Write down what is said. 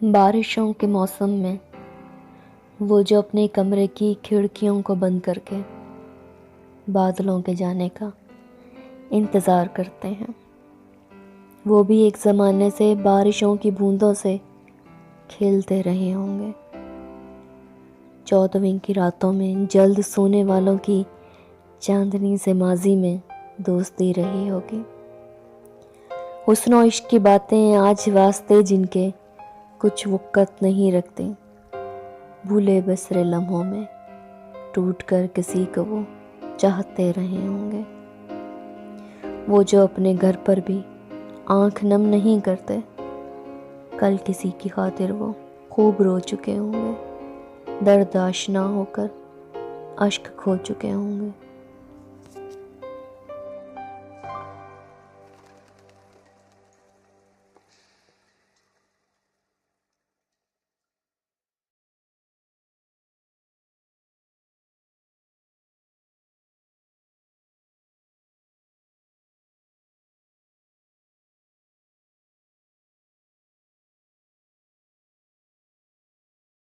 बारिशों के मौसम में वो जो अपने कमरे की खिड़कियों को बंद करके बादलों के जाने का इंतज़ार करते हैं। वो भी एक ज़माने से बारिशों की बूंदों से खेलते रहे होंगे। 14वीं की रातों में जल्द सोने वालों की चांदनी से माजी में दोस्ती रही होगी। हुस्न और इश्क की बातें आज वास्ते जिनके कुछ वक़्त नहीं रखते, भूले बसरे लम्हों में टूट कर किसी को वो चाहते रहे होंगे। वो जो अपने घर पर भी आँख नम नहीं करते, कल किसी की खातिर वो खूब रो चुके होंगे, दर्द आशना होकर अश्क खो चुके होंगे।